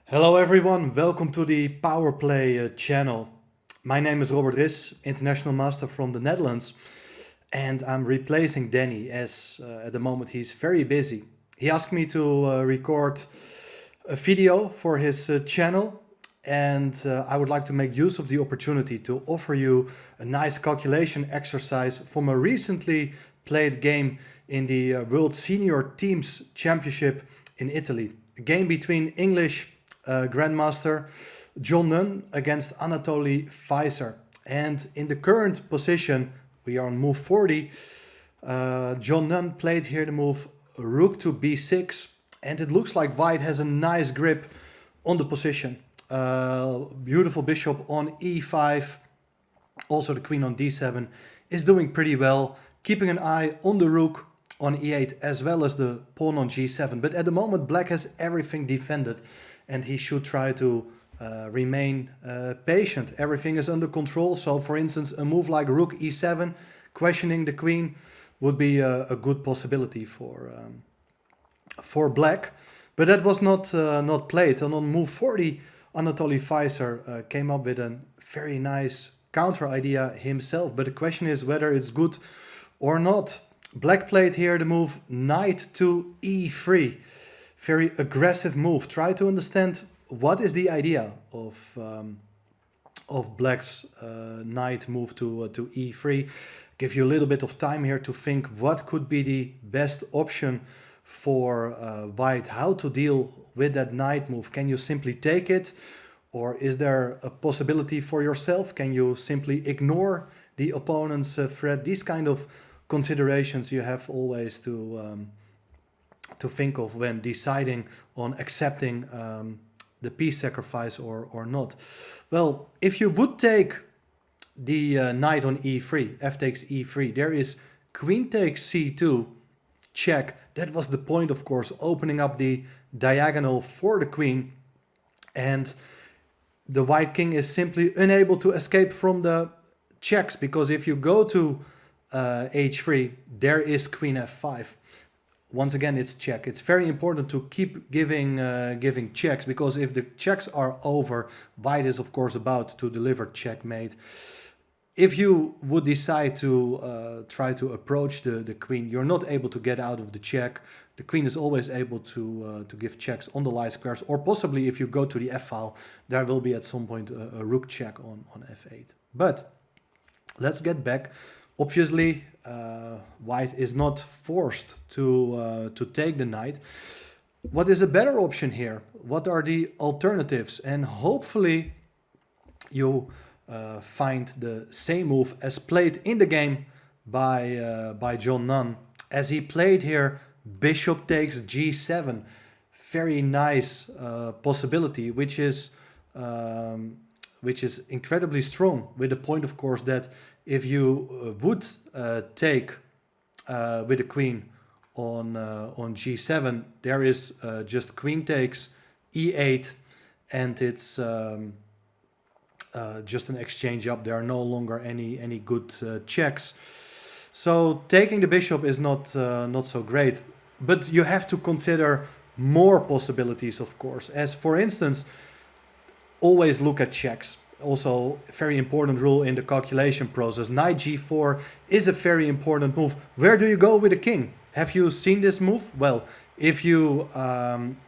Hello everyone, welcome to the PowerPlay channel. My name is Robert Ris, international master from the Netherlands, and I'm replacing Danny as at the moment he's very busy. He asked me to record a video for his channel, and I would like to make use of the opportunity to offer you a nice calculation exercise from a recently played game in the World Senior Teams Championship in Italy. A game between English Grandmaster John Nunn against Anatoly Pfizer. And in the current position, we are on move 40. John Nunn played here the move rook to b6, and it looks like white has a nice grip on the position. Beautiful bishop on e5, also the queen on d7 is doing pretty well, keeping an eye on the rook on e8 as well as the pawn on g7. But at the moment black has everything defended, and he should try to remain patient. Everything is under control. So for instance, a move like rook e7, questioning the queen, would be a good possibility for black. But that was not played. And on move 40, Anatoly Pfizer came up with a very nice counter idea himself. But the question is whether it's good or not. Black played here the move knight to e3. Very aggressive move. Try to understand what is the idea of black's knight move to e3. Give you a little bit of time here to think what could be the best option for white. How to deal with that knight move. Can you simply take it? Or is there a possibility for yourself? Can you simply ignore the opponent's threat? These kind of considerations you have always to think of when deciding on accepting the piece sacrifice or not. Well, if you would take the knight on e3, f takes e3, there is queen takes c2, check. That was the point, of course, opening up the diagonal for the queen, and the white king is simply unable to escape from the checks, because if you go to h3, there is queen f5. Once again, it's check. It's very important to keep giving checks, because if the checks are over, white is of course about to deliver checkmate. If you would decide to try to approach the queen, you're not able to get out of the check. The queen is always able to give checks on the light squares, or possibly if you go to the f-file, there will be at some point a rook check on f8. But let's get back. Obviously, white is not forced to take the knight. What is a better option here? What are the alternatives? And hopefully you find the same move as played in the game by John Nunn, as he played here bishop takes g7. Very nice possibility, which is incredibly strong, with the point, of course, that if you would take with the queen on g7, there is just queen takes e8, and it's just an exchange up. There are no longer any good checks. So taking the bishop is not so great. But you have to consider more possibilities, of course. As for instance, always look at checks. Also, very important rule in the calculation process. Knight g4 is a very important move. Where do you go with the king? Have you seen this move? Well, if you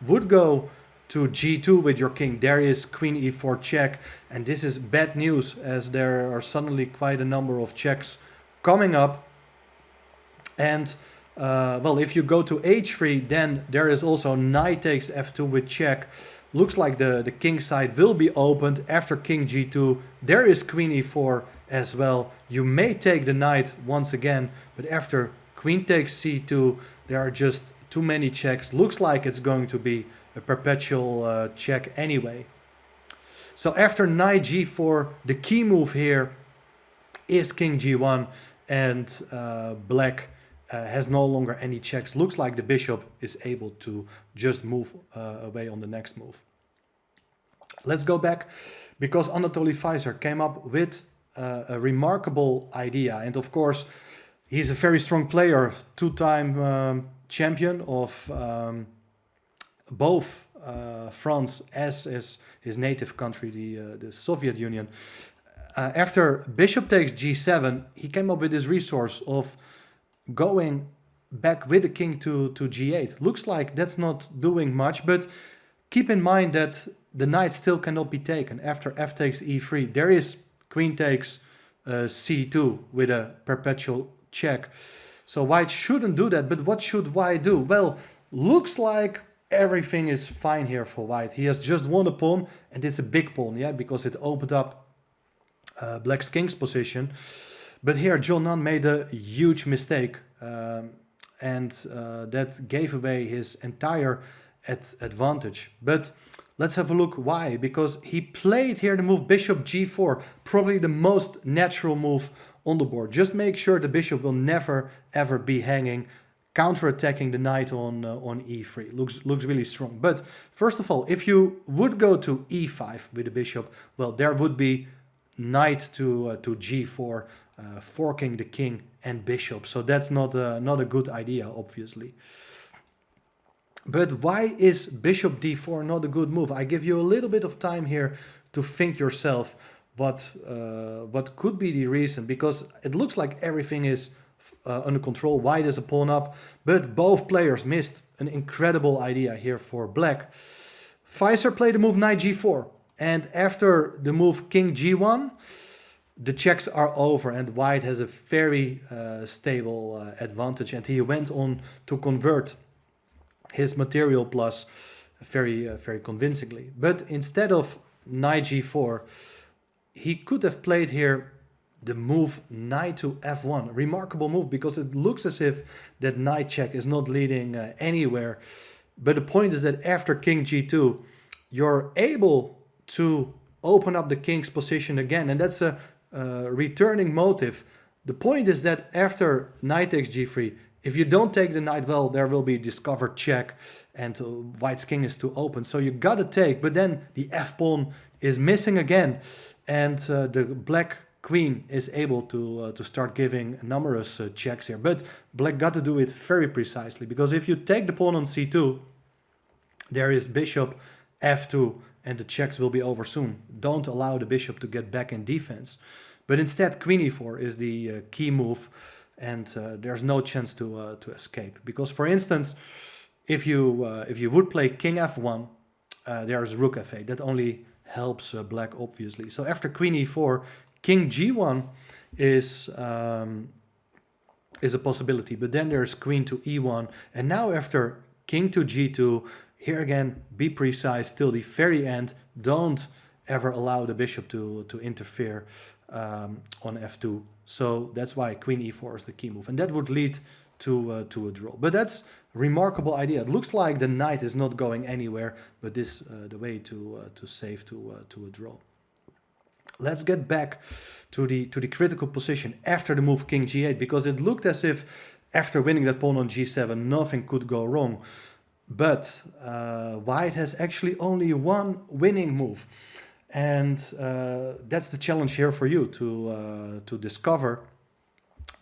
would go to g2 with your king, there is queen e4 check, and this is bad news, as there are suddenly quite a number of checks coming up. And well, if you go to h3, then there is also knight takes f2 with check. Looks like the king side will be opened after king g2. There is queen e4 as well. You may take the knight once again, but after queen takes c2, there are just too many checks. Looks like it's going to be a perpetual check anyway. So after knight g4, the key move here is king g1, and black has no longer any checks. Looks like the bishop is able to just move away on the next move. Let's go back, because Anatoly Pfizer came up with a remarkable idea. And of course, he's a very strong player, two-time champion of both France as his native country, the Soviet Union. After bishop takes g7, he came up with this resource of going back with the king to g8. Looks like that's not doing much, but keep in mind that the knight still cannot be taken. After f takes e3, there is queen takes c2 with a perpetual check. So white shouldn't do that, but what should white do? Well, looks like everything is fine here for white. He has just won a pawn, and it's a big pawn, yeah, because it opened up black's king's position. But here John Nunn made a huge mistake, and that gave away his entire advantage. But let's have a look why. Because he played here the move bishop g4, probably the most natural move on the board. Just make sure the bishop will never ever be hanging, counterattacking the knight on e3. Looks really strong. But first of all, if you would go to e5 with the bishop, well, there would be knight to g4, forking the king and bishop. So that's not a good idea, obviously. But why is bishop d4 not a good move? I give you a little bit of time here to think yourself what could be the reason, because it looks like everything is under control. White is a pawn up, but both players missed an incredible idea here for black. Weiser played the move knight g4, and after the move king g1, the checks are over and white has a very stable advantage, and he went on to convert his material plus very convincingly. But instead of knight g4, he could have played here the move knight to f1. Remarkable move, because it looks as if that knight check is not leading anywhere. But the point is that after king g2, you're able to open up the king's position again, and that's a returning motive. The point is that after knight takes g3, if you don't take the knight, well, there will be discovered check, and white's king is too open. So you gotta take, but then the f-pawn is missing again, and the black queen is able to start giving numerous checks here. But black got to do it very precisely, because if you take the pawn on c2, there is bishop f2, and the checks will be over soon. Don't allow the bishop to get back in defense. But instead, queen e4 is the key move, and there's no chance to escape. Because, for instance, if you would play king f1, there's rook f8. That only helps black, obviously. So after queen e4, king g1 is a possibility. But then there's queen to e1, and now after king to g2, here again, be precise till the very end. Don't ever allow the bishop to interfere on f2. So that's why queen e4 is the key move, and that would lead to a draw. But that's a remarkable idea. It looks like the knight is not going anywhere, but this the way to save to a draw. Let's get back to the critical position after the move king g8, because it looked as if after winning that pawn on g7, nothing could go wrong. But white has actually only one winning move. And that's the challenge here for you to discover.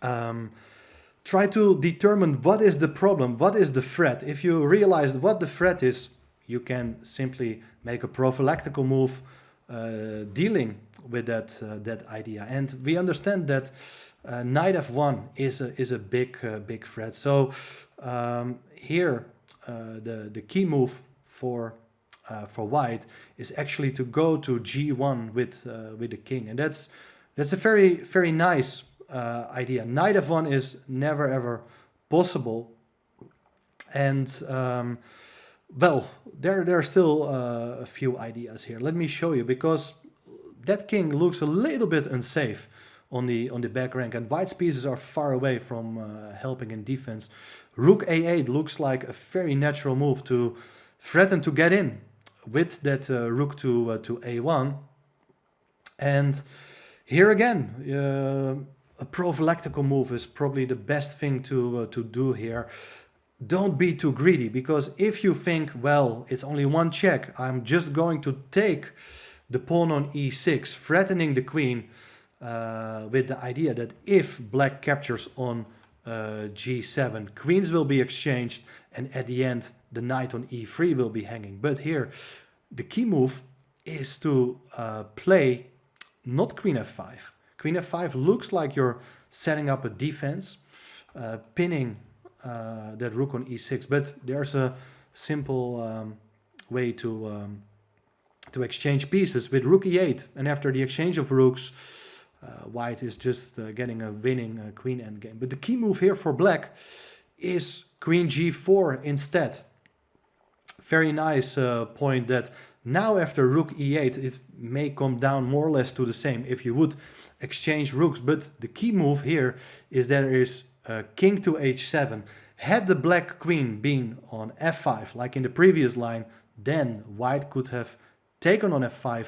Try to determine what is the problem, what is the threat. If you realize what the threat is, you can simply make a prophylactical move dealing with that idea. And we understand that knight f1 is a big threat. So here the key move for white is actually to go to g1 with the king, and that's a very nice idea. Knight f1 is never ever possible, and well, there are still a few ideas here. Let me show you, because that king looks a little bit unsafe on the back rank, and white's pieces are far away from helping in defense. Rook a8 looks like a very natural move to threaten to get in with that rook to a1. And here again, a prophylactical move is probably the best thing to do here. Don't be too greedy, because if you think, well, it's only one check, I'm just going to take the pawn on e6, threatening the queen with the idea that if black captures on g7, queens will be exchanged, and at the end the knight on e3 will be hanging. But here, the key move is to play not queen f5. Queen f5 looks like you're setting up a defense, pinning that rook on e6. But there's a simple way to exchange pieces with rook e8. And after the exchange of rooks, white is just getting a winning queen endgame. But the key move here for black is queen g4 instead. Very nice point that now after rook e8 it may come down more or less to the same if you would exchange rooks. But the key move here is that there is king to h7. Had the black queen been on f5 like in the previous line, then white could have taken on f5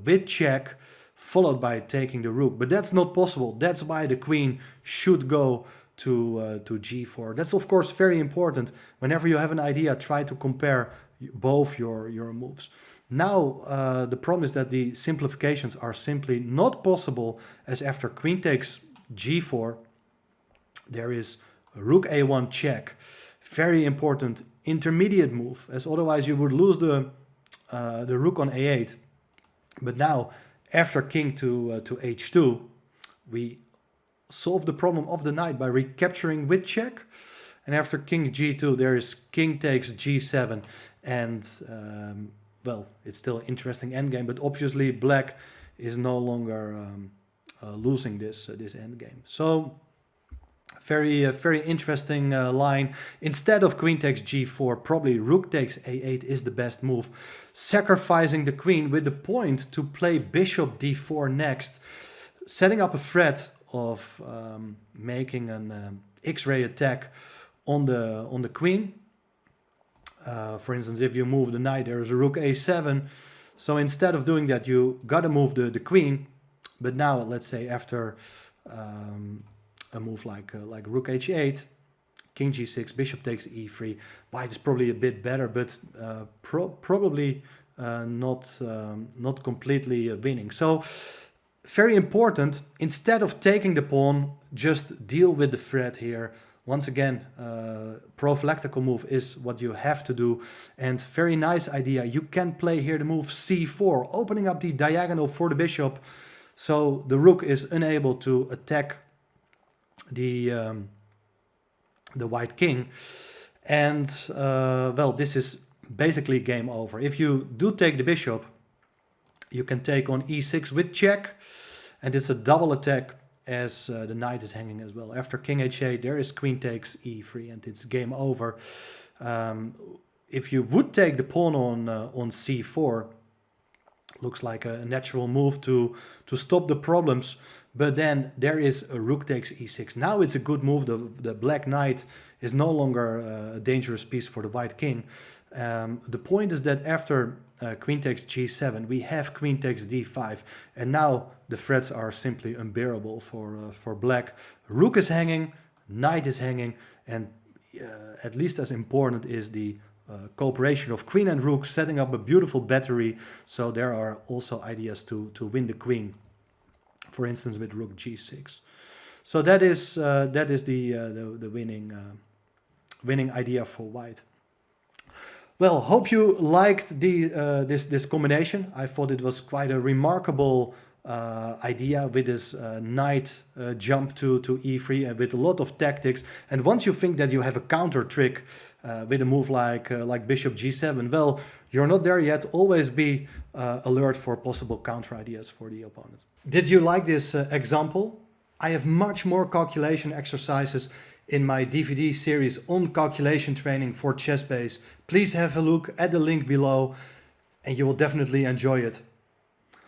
with check, followed by taking the rook. But that's not possible. That's why the queen should go to g4. That's of course very important. Whenever you have an idea, try to compare both your moves. Now the problem is that the simplifications are simply not possible, as after queen takes g4, there is rook a1 check. Very important intermediate move, as otherwise you would lose the rook on a8. But now, after king to h2, we solve the problem of the knight by recapturing with check. And after king g2, there is king takes g7. And, well, it's still an interesting endgame, but obviously black is no longer losing this endgame. So, very interesting line. Instead of queen takes g4, probably rook takes a8 is the best move. Sacrificing the queen with the point to play bishop d4 next, setting up a threat of making an X-ray attack on the queen. For instance, if you move the knight, there is a rook a7. So instead of doing that, you gotta move the queen. But now, let's say after a move like rook h8, king g6, bishop takes e3. White is probably a bit better, but probably not completely winning. So very important, instead of taking the pawn, just deal with the threat here. Once again, prophylactical move is what you have to do. And very nice idea. You can play here the move c4, opening up the diagonal for the bishop. So the rook is unable to attack the white king. And, well, this is basically game over. If you do take the bishop, you can take on e6 with check. And it's a double attack, as the knight is hanging as well. After king h8, there is queen takes e3, and it's game over. If you would take the pawn on c4, looks like a natural move to stop the problems. But then there is a rook takes e6. Now it's a good move. The black knight is no longer a dangerous piece for the white king. The point is that after queen takes g7, we have queen takes d5. And now the threats are simply unbearable for black. Rook is hanging, knight is hanging, and at least as important is the cooperation of queen and rook, setting up a beautiful battery. So there are also ideas to win the queen, for instance with rook g6. So that is the winning idea for white. Well, hope you liked this combination. I thought it was quite a remarkable idea with this knight jump to e3 and with a lot of tactics. And once you think that you have a counter trick with a move like bishop g7, well, you're not there yet. Always be alert for possible counter ideas for the opponent. Did you like this example? I have much more calculation exercises in my DVD series on calculation training for ChessBase. Please have a look at the link below and you will definitely enjoy it.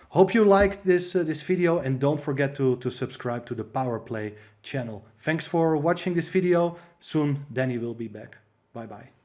Hope you liked this video, and don't forget to subscribe to the PowerPlay channel. Thanks for watching this video. Soon Danny will be back. Bye bye.